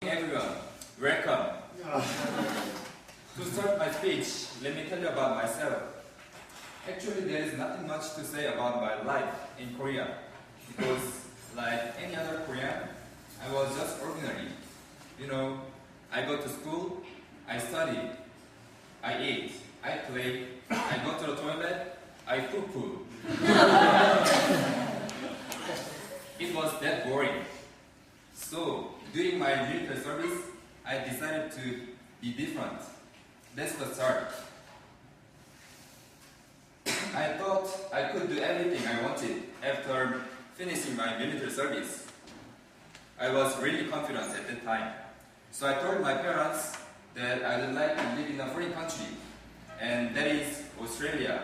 everyone, welcome. To start my speech, let me tell you about myself. Actually, there is nothing much to say about my life in Korea because, like any other Korean, I was just ordinary. You know, I go to school, I study, I eat, I play, I go to the toilet, I poo-poo. It was that boring. So, during my military service, I decided to be different. That's the start. I thought I could do everything I wanted after finishing my military service. I was really confident at that time. So I told my parents that I would like to live in a foreign country, and that is Australia.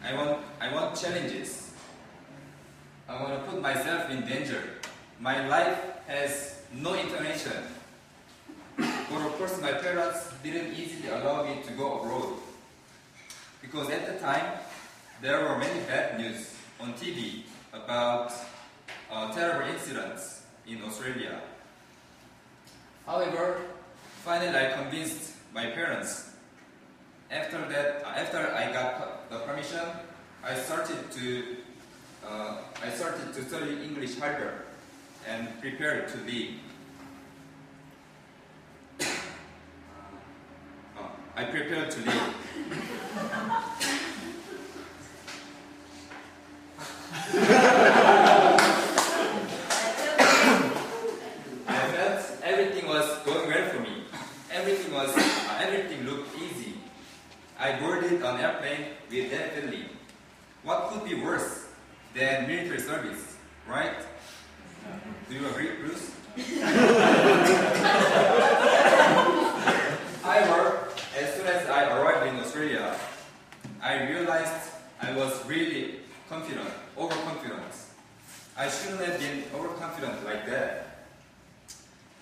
I want challenges. I want to put myself in danger. My life has no inclination. But of course my parents didn't easily allow me to go abroad. Because at the time, there were many bad news on TV about terrible incidents in Australia. However, finally I convinced my parents. After I got the permission, I started to study English harder and prepare to leave. I prepared to leave. I felt everything was going well for me. Everything looked easy. I boarded an airplane with that feeling. What could be worse than military service, right? Do you agree, Bruce? However, as soon as I arrived in Australia, I realized I was really overconfident. I shouldn't have been overconfident like that.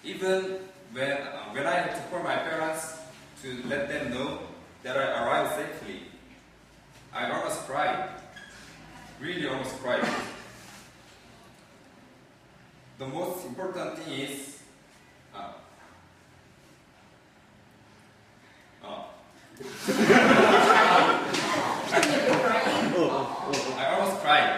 Even when I had to call my parents to let them know that I arrived safely, I almost cried. Really almost cried. The most important thing is I almost cried.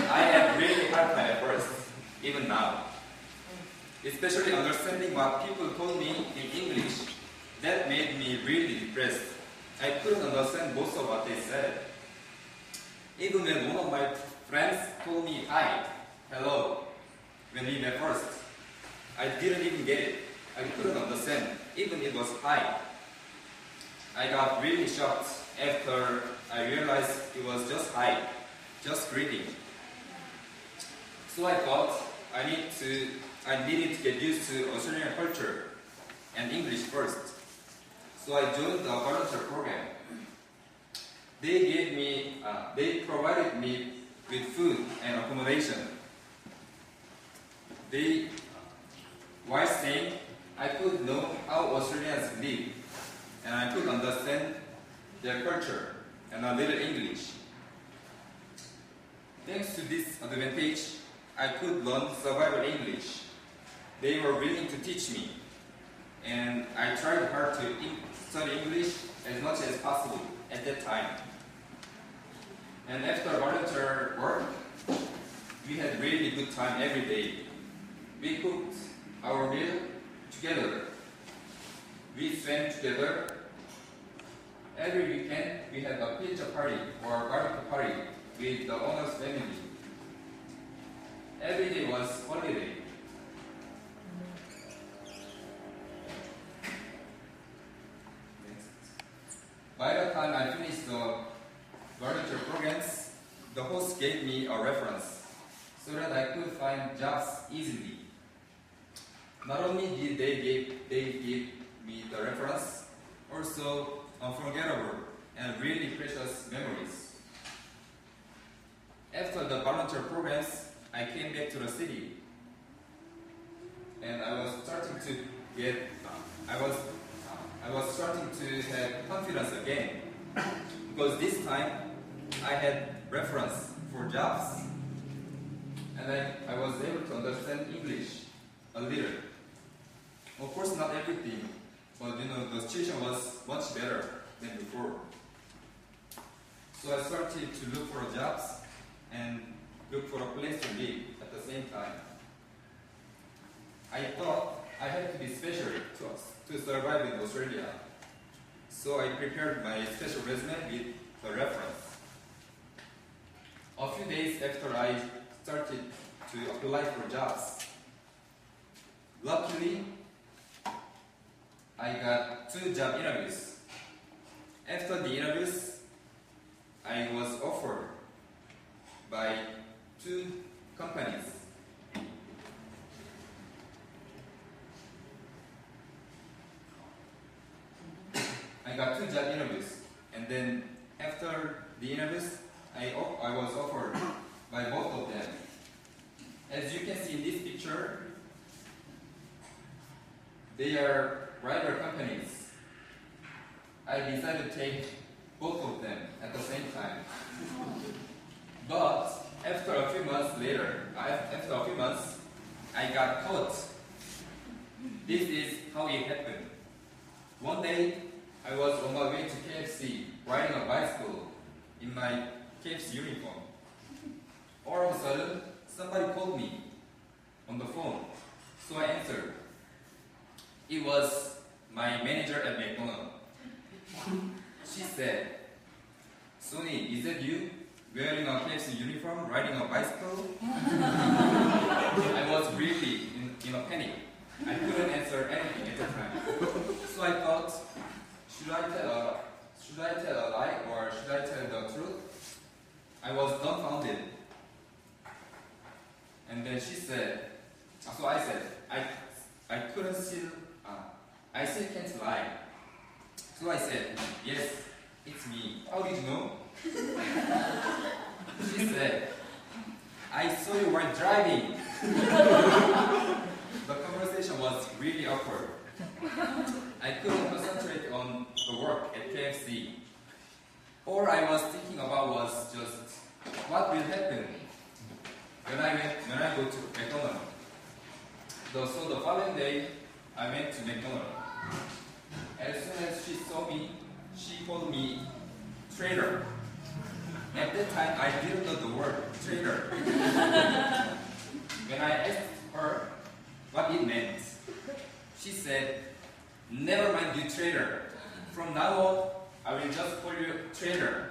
I had really hard time at first, even now. Especially understanding what people told me in English. That made me really depressed. I couldn't understand most of what they said. Even when one of my friends told me hi, hello, when we met first, I didn't even get it. I couldn't understand, even it was hi. I got really shocked after I realized it was just hi, just greeting. So I thought I needed to get used to Australian culture and English first. So I joined the volunteer program. They provided me with food and accommodation. While staying, I could know how Australians live, and I could understand their culture and a little English. Thanks to this advantage, I could learn survival English. They were willing to teach me, and I tried hard to study English as much as possible at that time. And after volunteer work, we had really good time every day. We cooked our meal together. We swam together. Every weekend, we had a pizza party or a barbecue party with the owner's family. Every day was holiday. By the time I finished the volunteer programs, the host gave me a reference so that I could find jobs easily. Not only did they give me the reference, also unforgettable and really precious memories. After the volunteer programs, I came back to the city, and I was starting to have confidence again, because this time I had reference reference for jobs. And I was able to understand English a little. Of course, not everything, but the situation was much better than before. So I started to look for jobs and look for a place to live at the same time. I thought I had to be special to survive in Australia. So I prepared my special resume with a reference. A few days after I started to apply for jobs, luckily, I got 2 job interviews. After the interviews, I was offered by 2 companies. I got 2 job interviews, and then after the interviews, I was offered by both of them. As you can see in this picture, they are rival companies. I decided to take both of them at the same time. But after a few months, I got caught. This is how it happened. One day, I was on my way to KFC, riding a bicycle in my KFC uniform. All of a sudden, somebody called me on the phone, so I answered. It was my manager at McDonald's. She said, "Soni, is that you wearing a KFC uniform, riding a bicycle?" I was really in a panic. I couldn't answer anything at the time. So I thought, should I tell a lie or should I tell the truth? I was dumbfounded. And then she said, so I said, I still can't lie. So I said, yes, it's me. How did you know? She said, I saw you while driving. The conversation was really awkward. I couldn't concentrate on the work at KFC. All I was thinking about was just what will happen when I go to McDonald's. So the following day, I went to McDonald's. As soon as she saw me, she called me traitor. At that time, I didn't know the word traitor. When I asked her what it meant, she said, "Never mind you traitor. From now on, I will just call you traitor."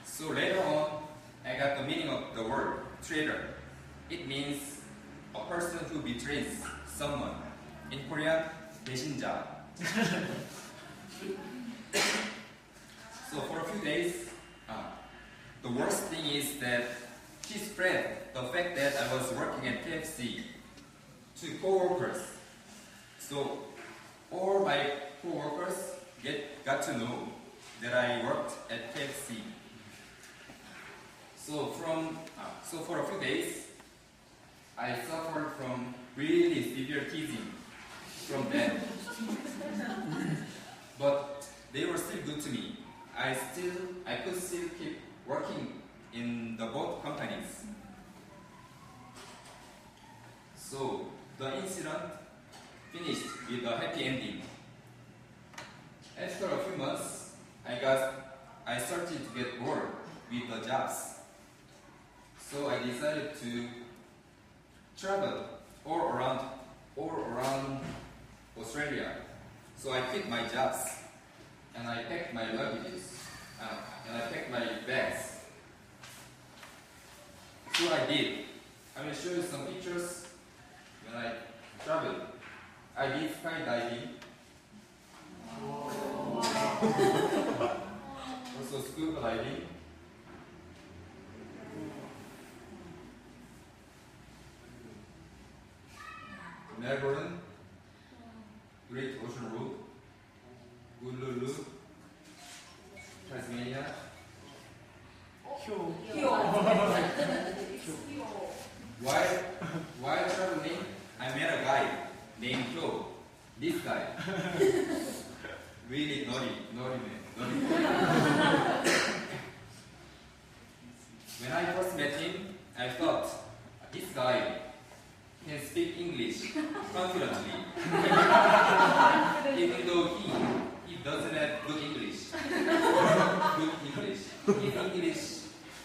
So later on, I got the meaning of the word traitor. It means a person who betrays someone. In Korean, 배신자. So for a few days, the worst thing is that she spread the fact that I was working at KFC to co-workers. So all my co-workers got to know that I worked at KFC. So for a few days, I suffered from really severe teasing from them. But they were still good to me. I could still keep working in the both companies. So the incident finished with a happy ending. After a few months, I started to get bored with the jobs. So I decided to travel all around Australia. So I quit my jobs and I packed my luggages and I packed my bags. So I did. I will show you some pictures when I traveled. I did skydiving. Also scuba diving. Melbourne, Great Ocean Road, Uluru, Tasmania. While traveling, I met a guy named Joe. This guy. Really naughty man. When I first met him, I thought, this guy can speak English confidently. Even though he doesn't have good English. Good English. His English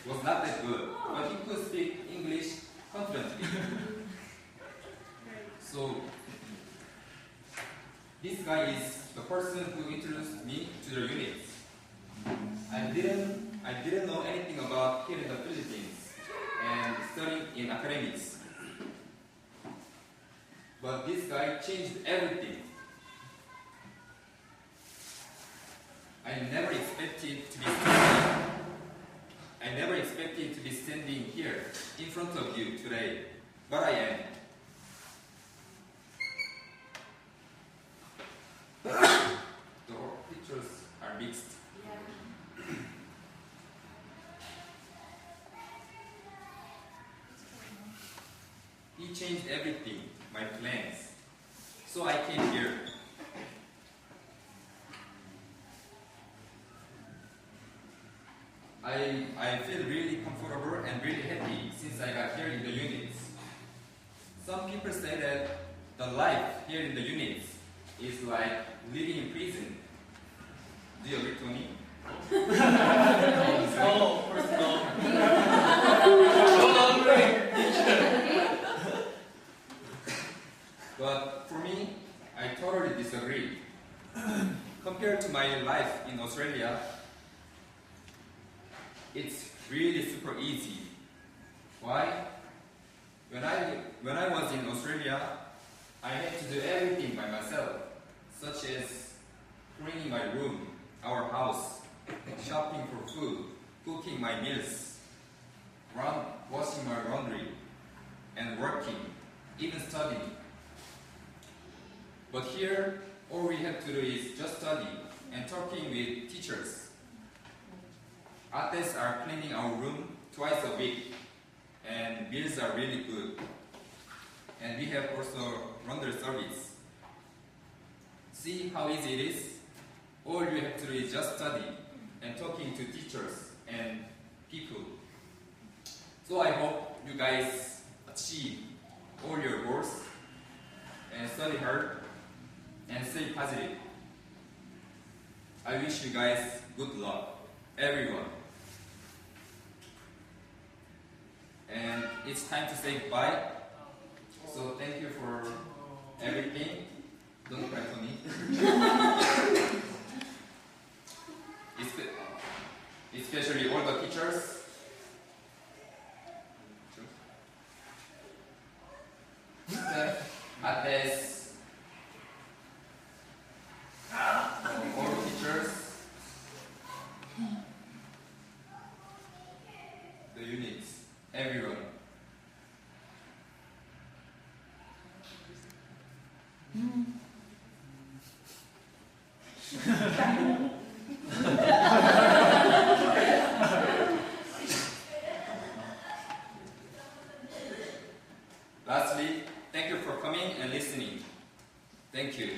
was not that good, but he could speak English confidently. So, this guy is the person who introduced me to the units. I didn't know anything about here in the Philippines and studying in academics. But this guy changed everything. I never expected to be standing here in front of you today, but I am. The pictures are mixed. He changed everything, my plans. So I came here. I feel really comfortable and really happy since I got here in the units. Some people say that the life here in the units is like living in prison. Do you agree, Tony? Oh, of course not. But for me, I totally disagree. Compared to my life in Australia, it's really super easy. Why? When I was in Australia, I had to do everything by myself, such as cleaning my room, our house, shopping for food, cooking my meals, washing my laundry, and working, even studying. But here, all we have to do is just study and talking with teachers. Artists are cleaning our room twice a week, and bills are really good. And we have also laundry service. See how easy it is? All you have to do is just study and talking to teachers and people. So I hope you guys achieve all your goals and study hard and stay positive. I wish you guys good luck, everyone. And it's time to say goodbye. So thank you for everything. Don't cry, Tony. Especially all the teachers. Artists. All the teachers. The units. Everyone. Lastly, thank you for coming and listening. Thank you.